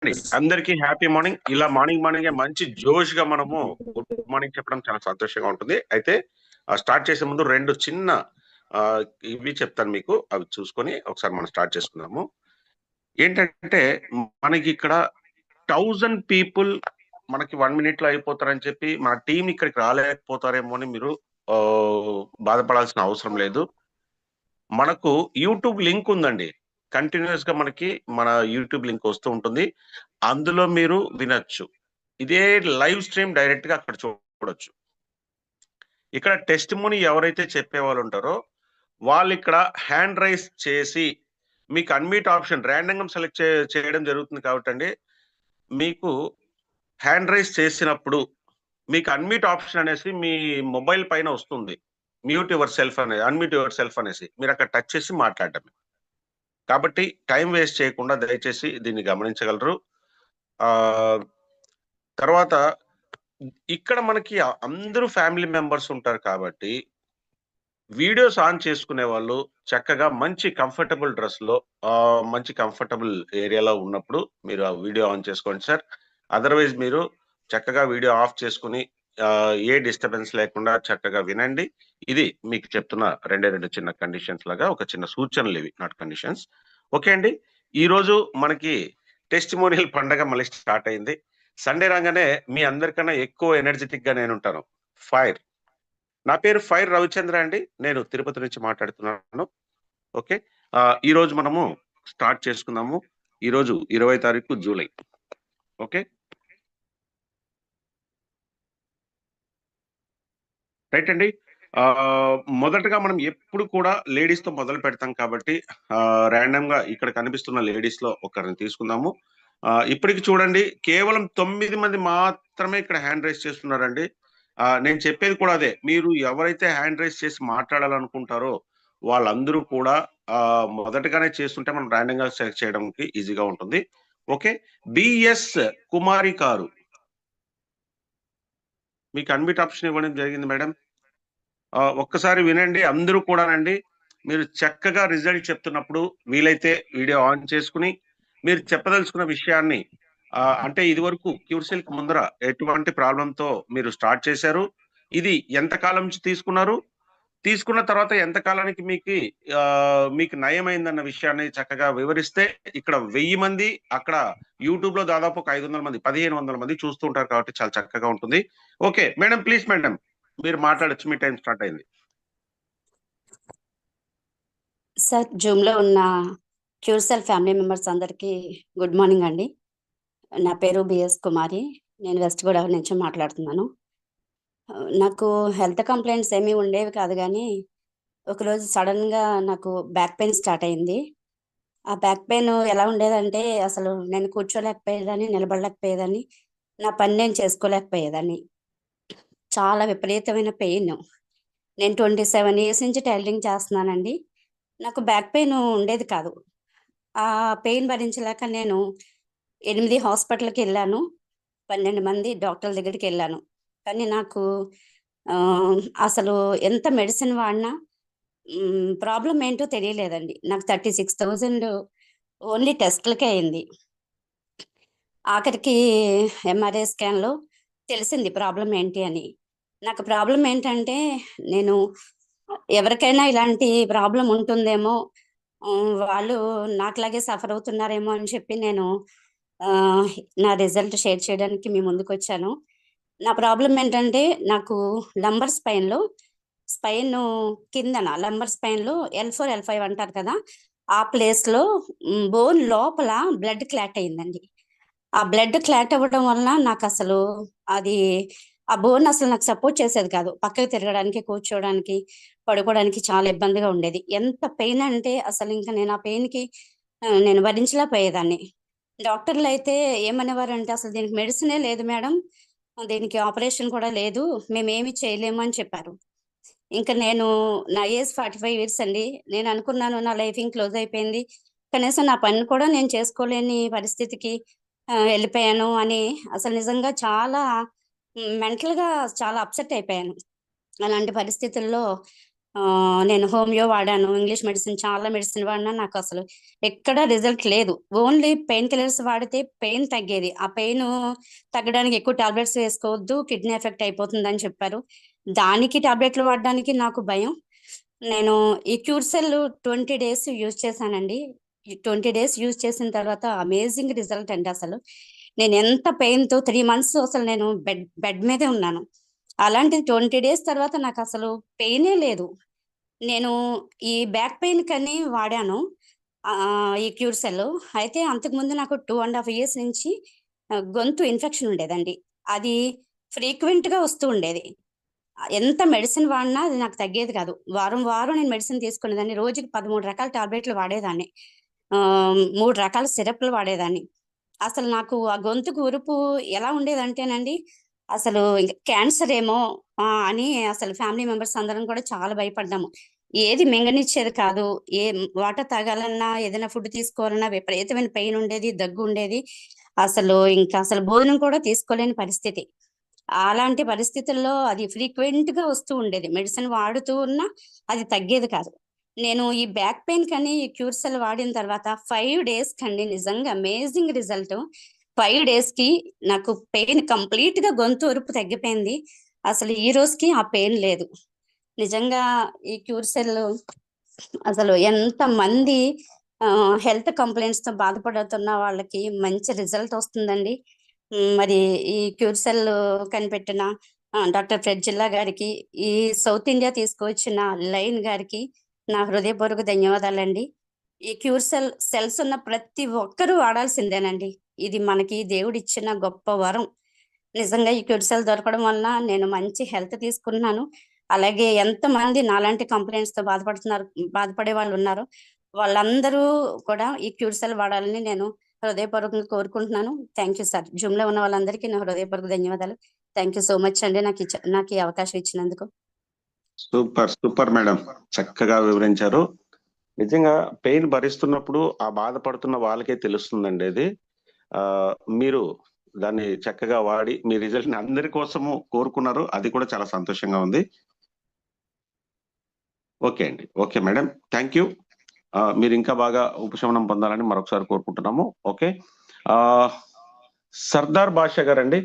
అండి అందరికీ happy morning. ఇలా మార్నింగ్ మంచి జోష్ గా మనము గుడ్ మార్నింగ్ చెప్పడం చాలా సంతోషంగా ఉంటుంది. అయితే స్టార్ట్ చేసే ముందు రెండు చిన్న ఆ, ఇవి చెప్తాను మీకు, అవి చూసుకొని ఒకసారి మనం స్టార్ట్ చేసుకుందాము. ఏంటంటే మనకి ఇక్కడ 1000 పీపుల్ మనకి 1 minute లో అయిపోతారని చెప్పి మన టీం ఇక్కడికి రాలేకపోతారేమో అని మీరు ఆ, బాధపడాల్సిన అవసరం లేదు. మనకు యూట్యూబ్ లింక్ ఉందండి. కంటిన్యూస్ గా మనకి మన యూట్యూబ్ లింక్ వస్తూ ఉంటుంది. అందులో మీరు వినొచ్చు. ఇదే లైవ్ స్ట్రీమ్ డైరెక్ట్ గా అక్కడ చూడొచ్చు. ఇక్కడ టెస్ట్ మోని ఎవరైతే చెప్పే వాళ్ళు ఉంటారో వాళ్ళు ఇక్కడ హ్యాండ్ రైస్ చేసి మీకు అన్మ్యూట్ ఆప్షన్ ర్యాండమ్ గా సెలెక్ట్ చేయడం జరుగుతుంది కాబట్టి అండి, మీకు హ్యాండ్ రైస్ చేసినప్పుడు మీకు అన్మ్యూట్ ఆప్షన్ అనేసి మీ మొబైల్ పైన వస్తుంది. మ్యూట్ యువర్ సెల్ఫ్ అనేది, అన్మ్యూట్ యువర్ సెల్ఫ్ అనేసి మీరు అక్కడ టచ్ చేసి మాట్లాడటమే. కాబట్టి టైం వేస్ట్ చేయకుండా దయచేసి దీన్ని గమనించగలరు. ఆ తర్వాత ఇక్కడ మనకి అందరూ ఫ్యామిలీ మెంబర్స్ ఉంటారు కాబట్టి వీడియోస్ ఆన్ చేసుకునే వాళ్ళు చక్కగా మంచి కంఫర్టబుల్ డ్రెస్ లో మంచి కంఫర్టబుల్ ఏరియాలో ఉన్నప్పుడు మీరు ఆ వీడియో ఆన్ చేసుకోండి సార్. అదర్వైజ్ మీరు చక్కగా వీడియో ఆఫ్ చేసుకుని ఏ డిస్టర్బెన్స్ లేకుండా చక్కగా వినండి. ఇది మీకు చెప్తున్న రెండు చిన్న కండిషన్స్ లాగా, ఒక చిన్న సూచనలు ఇవి, నాట్ కండిషన్స్. ఓకే అండి, ఈ రోజు మనకి టెస్టిమోనియల్ పండగ మళ్ళీ స్టార్ట్ అయింది. సండే రాగానే మీ అందరికన్నా ఎక్కువ ఎనర్జెటిక్ గా నేను ఉంటాను. ఫైర్. నా పేరు ఫైర్ రవిచంద్ర అండి. నేను తిరుపతి నుంచి మాట్లాడుతున్నాను. ఓకే, ఈ రోజు మనము స్టార్ట్ చేసుకుందాము. ఈ రోజు 20 తారీఖు జూలై. ఓకే రైట్ అండి. మొదటగా మనం ఎప్పుడు కూడా లేడీస్ తో మొదలు పెడతాం కాబట్టి ర్యాండమ్ గా ఇక్కడ కనిపిస్తున్న లేడీస్ లో ఒకరిని తీసుకుందాము. ఇప్పటికి చూడండి కేవలం 9 మంది మాత్రమే ఇక్కడ హ్యాండ్ రైస్ చేస్తున్నారండి. నేను చెప్పేది కూడా అదే, మీరు ఎవరైతే హ్యాండ్ రైస్ చేసి మాట్లాడాలనుకుంటారో వాళ్ళందరూ కూడా మొదటగానే చేస్తుంటే మనం ర్యాండమ్ గా సెలెక్ట్ చేయడానికి ఈజీగా ఉంటుంది. ఓకే, బిఎస్ కుమారి గారు మీకు అన్మిట్ ఆప్షన్ ఇవ్వడం జరిగింది మేడం. ఒక్కసారి వినండి అందరూ కూడానండి. మీరు చక్కగా రిజల్ట్ చెప్తున్నప్పుడు వీలైతే వీడియో ఆన్ చేసుకుని మీరు చెప్పదలుచుకున్న విషయాన్ని, అంటే ఇది వరకు క్యూర్సిల్క్ ముందర ఎటువంటి ప్రాబ్లంతో మీరు స్టార్ట్ చేశారు, ఇది ఎంత కాలం నుంచి తీసుకున్నారు, తీసుకున్న తర్వాత ఎంత కాలానికి మీకు నయమైందన్న విషయాన్ని చక్కగా వివరిస్తే, ఇక్కడ 1000 మంది, అక్కడ యూట్యూబ్ లో దాదాపు ఒక 500 మంది 1500 మంది చూస్తూ ఉంటారు కాబట్టి చాలా చక్కగా ఉంటుంది. ఓకే మేడం, ప్లీజ్ మేడం మీరు మాట్లాడొచ్చు, మీ టైం స్టార్ట్ అయింది. సార్, జూమ్ లో ఉన్న క్యూర్సెల్ ఫ్యామిలీ మెంబర్స్ అందరికీ గుడ్ మార్నింగ్ అండి. నా పేరు బిఎస్ కుమారి. నేను వెస్ట్ గోదావరి నుంచి మాట్లాడుతున్నాను. నాకు హెల్త్ కంప్లైంట్స్ ఏమీ ఉండేవి కాదు, కానీ ఒకరోజు సడన్ గా నాకు బ్యాక్ పెయిన్ స్టార్ట్ అయింది. ఆ బ్యాక్ పెయిన్ ఎలా ఉండేదంటే అసలు నేను కూర్చోలేకపోయేదాన్ని, నిలబడలేకపోయేదాన్ని, నా పని నేను చేసుకోలేకపోయేదాన్ని. చాలా విపరీతమైన పెయిన్. నేను 27 years నుంచి టైలరింగ్ చేస్తున్నానండి. నాకు బ్యాక్ పెయిన్ ఉండేది కాదు. ఆ పెయిన్ భరించలేక నేను 8 హాస్పిటల్కి వెళ్ళాను, 12 మంది డాక్టర్ల దగ్గరికి వెళ్ళాను. కానీ నాకు అసలు ఎంత మెడిసిన్ వాడినా ప్రాబ్లం ఏంటో తెలియలేదండి. నాకు 36,000 ఓన్లీ టెస్ట్లకే అయింది. ఆఖరికి ఎంఆర్ఐ స్కాన్లో తెలిసింది ప్రాబ్లం ఏంటి అని. నాకు ప్రాబ్లం ఏంటంటే, నేను ఎవరికైనా ఇలాంటి ప్రాబ్లం ఉంటుందేమో, వాళ్ళు నాకులాగే సఫర్ అవుతున్నారేమో అని చెప్పి నేను నా రిజల్ట్ షేర్ చేయడానికి మీ ముందుకు వచ్చాను. నా ప్రాబ్లం ఏంటంటే, నాకు లంబర్ స్పైన్ కిందన లంబర్ స్పైన్లో L4 L5 అంటారు కదా, ఆ ప్లేస్లో బోన్ లోపల బ్లడ్ క్లాట్ అయిందండి. ఆ బ్లడ్ క్లాట్ అవ్వడం వలన నాకు అసలు అది ఆ బోన్ అసలు నాకు సపోర్ట్ చేసేది కాదు. పక్కకి తిరగడానికి, కూర్చోవడానికి, పడుకోవడానికి చాలా ఇబ్బందిగా ఉండేది. ఎంత పెయిన్ అంటే అసలు ఇంకా నేను ఆ పెయిన్కి నేను భరించలేకపోయేదాన్ని. డాక్టర్లు అయితే ఏమనేవారంటే, అసలు దీనికి మెడిసినే లేదు మేడం, దీనికి ఆపరేషన్ కూడా లేదు, మేమేమి చేయలేము అని చెప్పారు. ఇంకా నేను, నా ఏజ్ 45 years అండి. నేను అనుకున్నాను నా లైఫ్ క్లోజ్ అయిపోయింది, కనీసం నా పని కూడా నేను చేసుకోలేని పరిస్థితికి వెళ్ళిపోయాను అని అసలు నిజంగా చాలా మెంటల్గా చాలా అప్సెట్ అయిపోయాను. అలాంటి పరిస్థితుల్లో నేను హోమియో వాడాను, ఇంగ్లీష్ మెడిసిన్, చాలా మెడిసిన్ వాడినా నాకు అసలు ఎక్కడ రిజల్ట్ లేదు. ఓన్లీ పెయిన్ కిల్లర్స్ వాడితే పెయిన్ తగ్గేది. ఆ పెయిన్ తగ్గడానికి ఎక్కువ టాబ్లెట్స్ వేసుకోవద్దు, కిడ్నీ ఎఫెక్ట్ అయిపోతుందని చెప్పారు. దానికి టాబ్లెట్లు వాడడానికి నాకు భయం. నేను ఈ క్యూర్సెల్ 20 డేస్ యూజ్ చేశానండి. ఈ 20 డేస్ యూజ్ చేసిన తర్వాత అమేజింగ్ రిజల్ట్ అండి అసలు. నేను ఎంత పెయిన్‌తో 3 మంత్స్ అసలు నేను బెడ్ బెడ్ మీదే ఉన్నాను. అలాంటిది 20 డేస్ తర్వాత నాకు అసలు పెయినే లేదు. నేను ఈ బ్యాక్ పెయిన్ కని వాడాను. ఈ క్యూర్సెల్. అయితే అంతకుముందు నాకు 2 ½ ఇయర్స్ నుంచి గొంతు ఇన్ఫెక్షన్ ఉండేదండి. అది ఫ్రీక్వెంట్‌గా వస్తూ ఉండేది. ఎంత మెడిసిన్ వాడినా అది నాకు తగ్గేది కాదు. వారం, వారం నేను మెడిసిన్ తీసుకునేదాన్ని. రోజుకి 13 రకాల టాబ్లెట్లు వాడేదాన్ని. 3 రకాల సిరప్‌లు వాడేదాన్ని. అసలు నాకు ఆ గొంతుకు ఉరుపు ఎలా ఉండేదంటేనండి, అసలు ఇంక క్యాన్సర్ ఏమో అని అసలు ఫ్యామిలీ మెంబర్స్ అందరం కూడా చాలా భయపడ్డాము. ఏది మింగనిచ్చేది కాదు. వాటర్ తాగాలన్నా, ఏదైనా ఫుడ్ తీసుకోవాలన్నా విపరీతమైన పెయిన్ ఉండేది, దగ్గు ఉండేది. అసలు భోజనం కూడా తీసుకోలేని పరిస్థితి. అలాంటి పరిస్థితుల్లో అది ఫ్రీక్వెంట్‌గా వస్తూ ఉండేది. మెడిసిన్ వాడుతూ ఉన్నా అది తగ్గేది కాదు. నేను ఈ బ్యాక్ పెయిన్ కని ఈ క్యూర్సెల్ వాడిన తర్వాత 5 డేస్‌కండి నిజంగా అమేజింగ్ రిజల్ట్. 5 డేస్‌కి నాకు పెయిన్ కంప్లీట్‌గా గొంతు ఒరుపు తగ్గిపోయింది. అసలు ఈ రోజుకి ఆ పెయిన్ లేదు. నిజంగా ఈ క్యూర్సెల్ అసలు ఎంతమంది హెల్త్ కంప్లెయింట్స్‌తో బాధపడుతున్న వాళ్ళకి మంచి రిజల్ట్ వస్తుందండి. మరి ఈ క్యూర్సెల్ కనిపెట్టిన డాక్టర్ ఫ్రెడ్జిల్లా గారికి, ఈ సౌత్ ఇండియా తీసుకొచ్చిన లైన్ గారికి నా హృదయపూర్వక ధన్యవాదాలండి. ఈ సెల్స్ ఉన్న ప్రతి ఒక్కరూ వాడాల్సిందేనండి. ఇది మనకి దేవుడిచ్చిన గొప్ప వరం. నిజంగా ఈ క్యూర్సెల్ దొరకడం వలన నేను మంచి హెల్త్ తీసుకున్నాను. అలాగే ఎంతమంది నాలాంటి కంప్లెయింట్స్‌తో బాధపడే వాళ్ళున్నారో, వాళ్ళందరూ కూడా ఈ క్యూర్సెల్ వాడాలని నేను హృదయపూర్వకంగా కోరుకుంటున్నాను. Thank you sir. జూమ్‌లో ఉన్న వాళ్ళందరికీ నా హృదయపూర్వక ధన్యవాదాలు. థాంక్ యూ సో మచ్ అండి నాకు ఈ అవకాశం ఇచ్చినందుకు. సూపర్ సూపర్ మేడం, చక్కగా వివరించారు. నిజంగా పెయిన్ భరిస్తున్నప్పుడు ఆ బాధపడుతున్న వాళ్ళకే తెలుస్తుందండి అది. మీరు దాన్ని చక్కగా వాడి మీ రిజల్ట్ ని అందరి కోసము కోరుకున్నారు. అది కూడా చాలా సంతోషంగా ఉంది. ఓకే అండి. Okay madam, thank you. మీరు ఇంకా బాగా ఉపశమనం పొందాలని మరొకసారి కోరుకుంటున్నాము. ఓకే. సర్దార్ బాషా గారండి.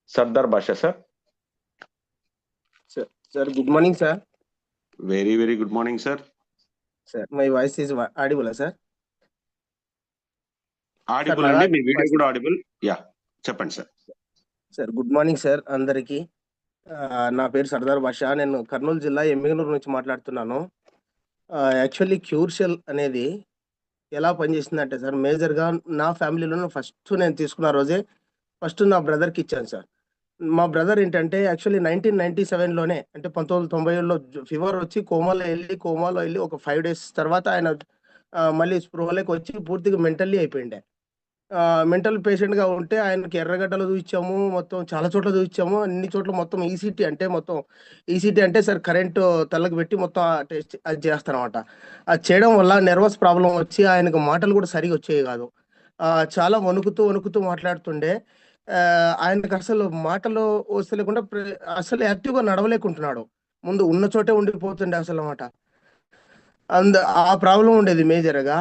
Sardar Basha sir. Sir, good morning, sir. Very very good morning sir. Sir, my voice is audible, sir. ఆడిబుల్ అండి, మీ వీడియో కూడా ఆడిబుల్. యా, చెప్పండి sir. Sir good morning sir అందరికి. నా పేరు సర్దార్ బాషా. నేను కర్నూలు జిల్లా ఎమ్మిగనూరు నుంచి మాట్లాడుతున్నాను. యాక్చువల్లీ క్యూర్షెల్ అనేది ఎలా పనిచేసిందంటే సార్, మేజర్గా నా ఫ్యామిలీలో ఫస్ట్ నేను తీసుకున్న రోజే ఫస్ట్ నా బ్రదర్కి ఇచ్చాను సార్. మా బ్రదర్ ఏంటంటే యాక్చువల్లీ 1997లోనే, అంటే 1990లో ఫీవర్ వచ్చి కోమాలో వెళ్ళి ఒక 5 days తర్వాత ఆయన మళ్ళీ స్పృహలోకి వచ్చి పూర్తిగా మెంటల్లీ అయిపోయిండే. మెంటల్ పేషెంట్‌గా ఉంటే ఆయనకి ఎర్రగడ్డలో చూయించాము. మొత్తం చాలా చోట్ల చూయించాము. అన్ని చోట్ల మొత్తం ఈసీటీ అంటే సార్ కరెంటు తలకి పెట్టి మొత్తం టెస్ట్ అది చేస్తారనమాట. అది చేయడం వల్ల నెర్వస్ ప్రాబ్లమ్ వచ్చి ఆయనకు మాటలు కూడా సరిగ్గా వచ్చేవి కాదు. చాలా వణుకుతూ మాట్లాడుతుండే. ఆయనకు అసలు మాటలు వస్తలేకుండా అసలు యాక్టివ్‌గా నడవలేకుంటున్నాడు. ముందు ఉన్న చోటే ఉండిపోతుండే అసలనమాట. ఆ ప్రాబ్లమ్ ఉండేది మేజర్‌గా.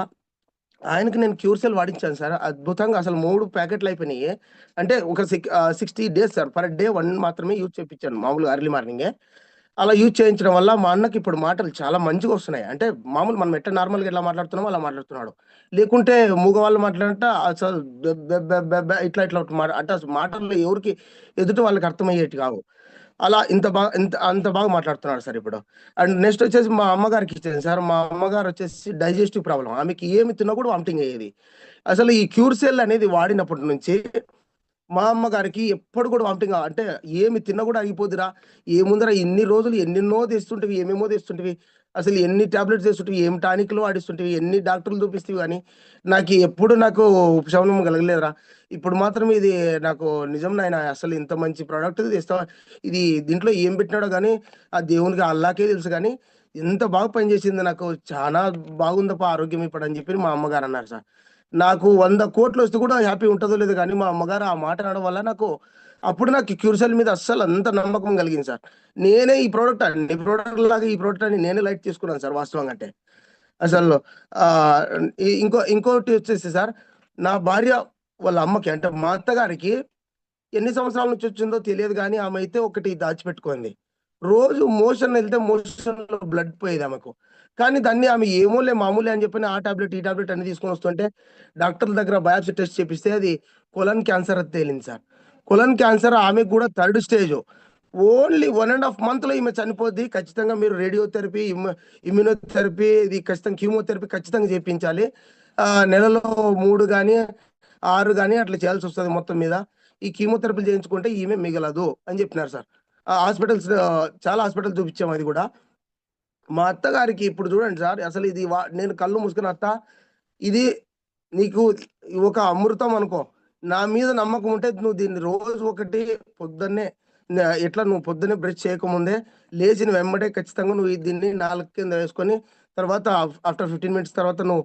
ఆయనకి నేను క్యూర్సెల్ వాడించాను సార్. అద్భుతంగా అసలు 3 ప్యాకెట్లు అయిపోయినాయి. అంటే ఒక 60 డేస్ సార్. పర్ డే 1 మాత్రమే యూజ్ చేపించాను మామూలుగా ఎర్లీ మార్నింగే. అలా యూజ్ చేయించడం వల్ల మా అన్నకి ఇప్పుడు మాటలు చాలా మంచిగా వస్తున్నాయి. అంటే మామూలు మనం ఎట్లా నార్మల్‌గా ఎలా మాట్లాడుతున్నామో అలా మాట్లాడుతున్నాడు. లేకుంటే మూగవాళ్ళు మాట్లాడినట్ట అసలు బె బె బె బె బె ఇట్లా అంటే అసలు మాటలు ఎవరికి ఎదుటి వాళ్ళకి అర్థమయ్యేటి కావు. అలా అంత బాగా మాట్లాడుతున్నాడు సార్ ఇప్పుడు. అండ్ నెక్స్ట్ వచ్చేసి మా అమ్మగారికి ఇచ్చాను సార్. మా అమ్మగారు వచ్చేసి డైజెస్టివ్ ప్రాబ్లమ్. ఆమెకి ఏమి తిన్నా కూడా వామిటింగ్ అయ్యేది. అసలు ఈ క్యూర్సెల్ అనేది వాడినప్పటి నుంచి మా అమ్మగారికి ఎప్పుడు కూడా వామిటింగ్, అంటే ఏమి తిన్నా కూడా ఆగిపోదురా, ఏముందిరా ఇన్ని రోజులు ఎన్నెన్నో తెస్తుంటివి, ఏమేమో తెస్తుంటివి, అసలు ఎన్ని టాబ్లెట్స్ తెస్తుంటివి, ఏం టానిక్లు వాడిస్తుంటివి, ఎన్ని డాక్టర్లు చూపిస్తేవి కానీ నాకు ఉపశమనం కలగలేదురా. ఇప్పుడు మాత్రం ఇది నాకు నిజం నాయన, అసలు ఇంత మంచి ప్రోడక్ట్ తెస్తావా, ఇది దీంట్లో ఏం పెట్టినాడో కానీ ఆ దేవునికి అల్లాకే తెలుసు కానీ ఎంత బాగా పనిచేసింది, నాకు చాలా బాగుందప్ప ఆరోగ్యం ఇప్పుడు అని చెప్పి మా అమ్మగారు అన్నారు సార్. నాకు 100 కోట్లు వస్తే కూడా హ్యాపీ ఉంటుందో లేదో కానీ మా అమ్మగారు ఆ మాట అనడం వల్ల నాకు అప్పుడు నాకు క్యూర్సెల్ మీద అస్సలు అంత నమ్మకం కలిగింది సార్. నేనే ఈ ప్రోడక్ట్ అన్ని ప్రోడక్ట్ లాగా ఈ ప్రోడక్ట్ అని నేనే లైట్ తీసుకున్నాను సార్ వాస్తవంగా అంటే. అసలు ఇంకోటి వచ్చేసి సార్, నా భార్య వాళ్ళ అమ్మకి అంటే మా అత్తగారికి ఎన్ని సంవత్సరాల నుంచి వచ్చిందో తెలియదు కానీ ఆమె అయితే ఒకటి దాచిపెట్టుకుంది. రోజు మోషన్ వెళ్తే మోషన్లో బ్లడ్ పోయేది ఆమెకు. కానీ దాన్ని ఆమె ఏమోలే మామూలే అని చెప్పి ఆ టాబ్లెట్ ఈ టాబ్లెట్ అన్ని తీసుకొని వస్తుంటే డాక్టర్ల దగ్గర బయాప్సీ టెస్ట్ చేపిస్తే అది కొలన్ క్యాన్సర్ అది తేలింది సార్. కొలన్ క్యాన్సర్ ఆమెకు కూడా 3rd స్టేజ్. ఓన్లీ 1.5 monthలో ఈమె చనిపోద్ది. ఖచ్చితంగా మీరు రేడియోథెరపీ, ఇమ్యూనోథెరపీ, ఇది ఖచ్చితంగా కీమోథెరపీ ఖచ్చితంగా చేయించాలి. నెలలో 3 కానీ 6 కానీ అట్లా చేయాల్సి వస్తుంది మొత్తం మీద. ఈ కీమోథెరపీలు చేయించుకుంటే ఈమె మిగలదు అని చెప్పినారు సార్. హాస్పిటల్స్ చాలా హాస్పిటల్ చూపించాము. అది కూడా మా అత్తగారికి ఇప్పుడు చూడండి సార్, అసలు ఇది నేను కళ్ళు మూసుకుని అత్త ఇది నీకు ఒక అమృతం అనుకో, నా మీద నమ్మకం ఉంటే నువ్వు దీన్ని రోజు ఒకటి పొద్దున్నే ఎట్లా నువ్వు పొద్దున్నే బ్రష్ చేయకముందే లేచిన వెంబడే ఖచ్చితంగా నువ్వు దీన్ని నాలుగు కింద వేసుకొని తర్వాత ఆఫ్టర్ 15 minutes తర్వాత నువ్వు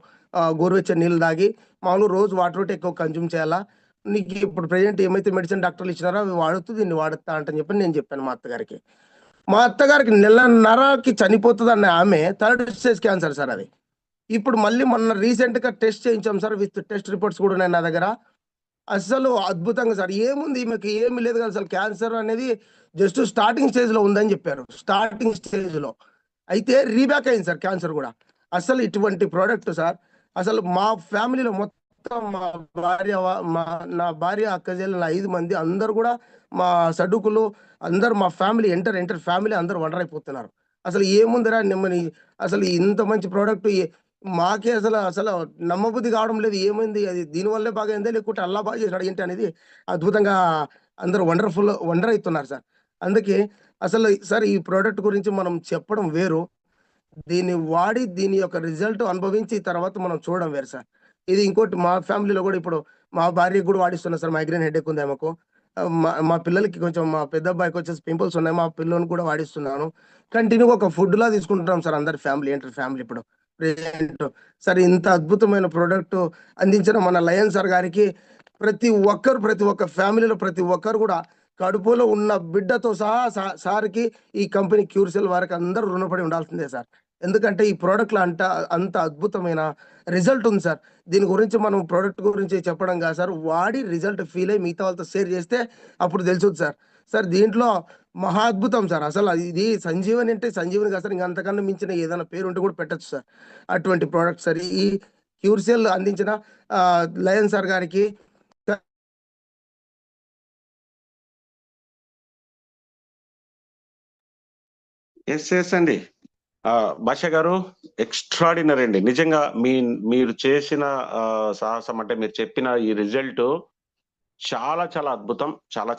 గోరువెచ్చని నీళ్ళు తాగి మామూలు రోజు వాటర్ ఎక్కువ కన్జ్యూమ్ చేయాలా. నీకు ఇప్పుడు ప్రజెంట్ ఏమైతే మెడిసిన్ డాక్టర్లు ఇచ్చినారో అవి వాడుతూ దీన్ని వాడుతా అంటని చెప్పి నేను చెప్పాను మా అత్తగారికి. మా అత్తగారికి 1.5 చనిపోతుంది అన్న ఆమె 3rd స్టేజ్ క్యాన్సర్ సార్ అది. ఇప్పుడు మళ్ళీ మొన్న రీసెంట్గా టెస్ట్ చేయించాం సార్, విత్ టెస్ట్ రిపోర్ట్స్ కూడా ఉన్నాయి నా దగ్గర. అసలు అద్భుతంగా సార్. ఏముంది ఈమెకి ఏమి లేదు కదా, అసలు క్యాన్సర్ అనేది జస్ట్ స్టార్టింగ్ స్టేజ్లో ఉందని చెప్పారు. స్టార్టింగ్ స్టేజ్లో అయితే రీబ్యాక్ అయింది సార్ క్యాన్సర్ కూడా. అసలు ఇటువంటి ప్రోడక్ట్ సార్, అసలు మా ఫ్యామిలీలో మొత్తం మా భార్య నా భార్య అక్కజల్లు 5 మంది అందరు కూడా మా సడుకులు అందరు మా ఫ్యామిలీ ఎంటర్ ఫ్యామిలీ అందరు వండర్ అయిపోతున్నారు. అసలు ఏముందిరా నెమ్మని, అసలు ఇంత మంచి ప్రోడక్ట్ మాకే అసలు నమ్మబుద్ధి కావడం లేదు. ఏమైంది అది దీనివల్లే బాగా అయిందా లేకుంటే అల్లా బాగా చేసినాడు ఏంటి అనేది అద్భుతంగా అందరూ వండర్ అవుతున్నారు సార్. అందుకే అసలు సార్ ఈ ప్రోడక్ట్ గురించి మనం చెప్పడం వేరు, దీన్ని వాడి దీని యొక్క రిజల్ట్ అనుభవించి తర్వాత మనం చూడడం వేరు సార్. ఇది ఇంకోటి మా ఫ్యామిలీలో కూడా ఇప్పుడు మా భార్యకు కూడా వాడిస్తున్నా సార్. మైగ్రేన్ హెడేక్ ఉంది ఆమెకు. మా పిల్లలకి కొంచెం, మా పెద్ద అబ్బాయికి వచ్చేసి పింపుల్స్ ఉన్నాయి, మా పిల్లల్ని కూడా వాడిస్తున్నాను. కంటిన్యూగా ఒక ఫుడ్ లా తీసుకుంటున్నాం సార్ అందరి ఫ్యామిలీ ఇప్పుడు ప్రెజెంట్. సార్ ఇంత అద్భుతమైన ప్రోడక్ట్ అందించిన మన లయన్ సార్ గారికి ప్రతి ఒక్క ఫ్యామిలీలో ప్రతి ఒక్కరు కూడా కడుపులో ఉన్న బిడ్డతో సహా సార్కి ఈ కంపెనీ క్యూర్సెల్ వారికి అందరూ రుణపడి ఉండాల్సిందే సార్. ఎందుకంటే ఈ ప్రోడక్ట్లో అంత అద్భుతమైన రిజల్ట్ ఉంది సార్. దీని గురించి మనం ప్రోడక్ట్ గురించి చెప్పడం కాదు సార్, వాడి రిజల్ట్ ఫీల్ అయ్యి మిగతా వాళ్ళతో షేర్ చేస్తే అప్పుడు తెలుస్తుంది సార్. సార్ దీంట్లో మహా అద్భుతం సార్. అసలు ఇది సంజీవని అంటే సంజీవని కాదు సార్, ఇంకా అంతకన్నా మించిన ఏదైనా పేరు ఉంటే కూడా పెట్టచ్చు సార్. అటువంటి ప్రోడక్ట్ సార్ ఈ క్యూర్సెల్ అందించిన లయన్ సార్ గారికి ఎస్ అండి. భాష గారు ఎక్స్ట్రాడినరీ అండి. నిజంగా మీరు చేసిన సాహసం అంటే మీరు చెప్పిన ఈ రిజల్ట్ చాలా చాలా అద్భుతం. చాలా